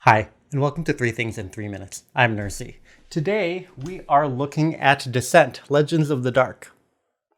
Hi, and welcome to 3 Things in 3 Minutes. I'm Nursey. Today, we are looking at Descent: Legends of the Dark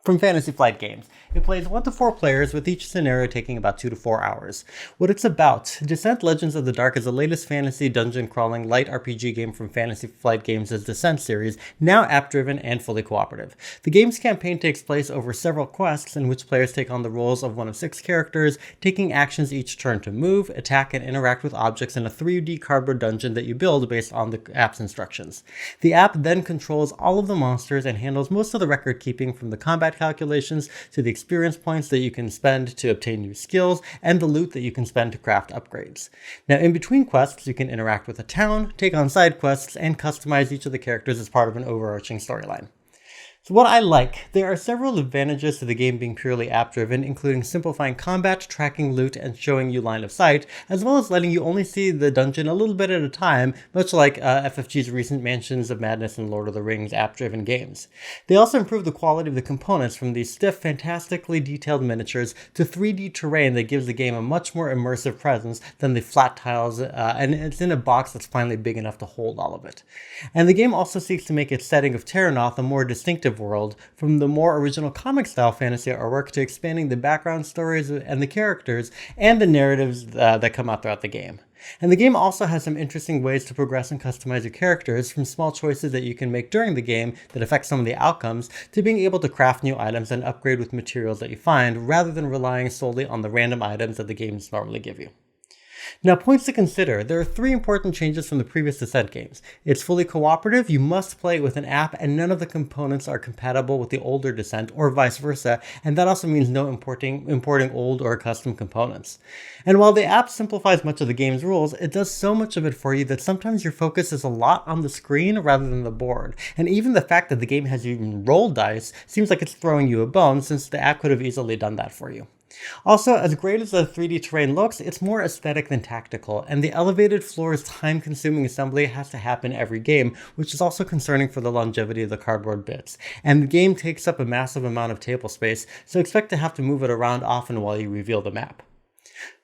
from Fantasy Flight Games. It plays 1 to 4 players, with each scenario taking about 2 to 4 hours. What it's about: Descent: Legends of the Dark is the latest fantasy dungeon crawling light RPG game from Fantasy Flight Games' Descent series, now app-driven and fully cooperative. The game's campaign takes place over several quests in which players take on the roles of one of 6 characters, taking actions each turn to move, attack, and interact with objects in a 3D cardboard dungeon that you build based on the app's instructions. The app then controls all of the monsters and handles most of the record keeping, from the combat calculations to the experience points that you can spend to obtain new skills and the loot that you can spend to craft upgrades. Now, in between quests, you can interact with a town, take on side quests, and customize each of the characters as part of an overarching storyline. So what I like, there are several advantages to the game being purely app-driven, including simplifying combat, tracking loot, and showing you line of sight, as well as letting you only see the dungeon a little bit at a time, much like FFG's recent Mansions of Madness and Lord of the Rings app-driven games. They also improve the quality of the components, from these stiff, fantastically detailed miniatures to 3D terrain that gives the game a much more immersive presence than the flat tiles, and it's in a box that's finally big enough to hold all of it. And the game also seeks to make its setting of Terranoth a more distinctive world, from the more original comic-style fantasy artwork to expanding the background stories and the characters and the narratives that come out throughout the game. And the game also has some interesting ways to progress and customize your characters, from small choices that you can make during the game that affect some of the outcomes, to being able to craft new items and upgrade with materials that you find, rather than relying solely on the random items that the games normally give you. Now, points to consider: there are 3 important changes from the previous Descent games. It's fully cooperative, you must play it with an app, and none of the components are compatible with the older Descent, or vice versa, and that also means no importing old or custom components. And while the app simplifies much of the game's rules, it does so much of it for you that sometimes your focus is a lot on the screen rather than the board. And even the fact that the game has you even roll dice seems like it's throwing you a bone, since the app could have easily done that for you. Also, as great as the 3D terrain looks, it's more aesthetic than tactical, and the elevated floor's time-consuming assembly has to happen every game, which is also concerning for the longevity of the cardboard bits. And the game takes up a massive amount of table space, so expect to have to move it around often while you reveal the map.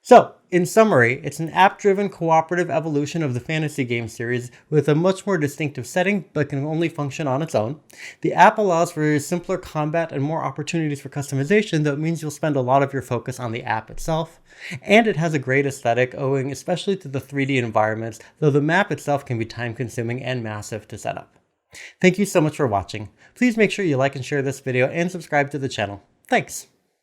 So, in summary, it's an app-driven cooperative evolution of the fantasy game series with a much more distinctive setting, but can only function on its own. The app allows for simpler combat and more opportunities for customization, though it means you'll spend a lot of your focus on the app itself. And it has a great aesthetic, owing especially to the 3D environments, though the map itself can be time-consuming and massive to set up. Thank you so much for watching. Please make sure you like and share this video and subscribe to the channel. Thanks!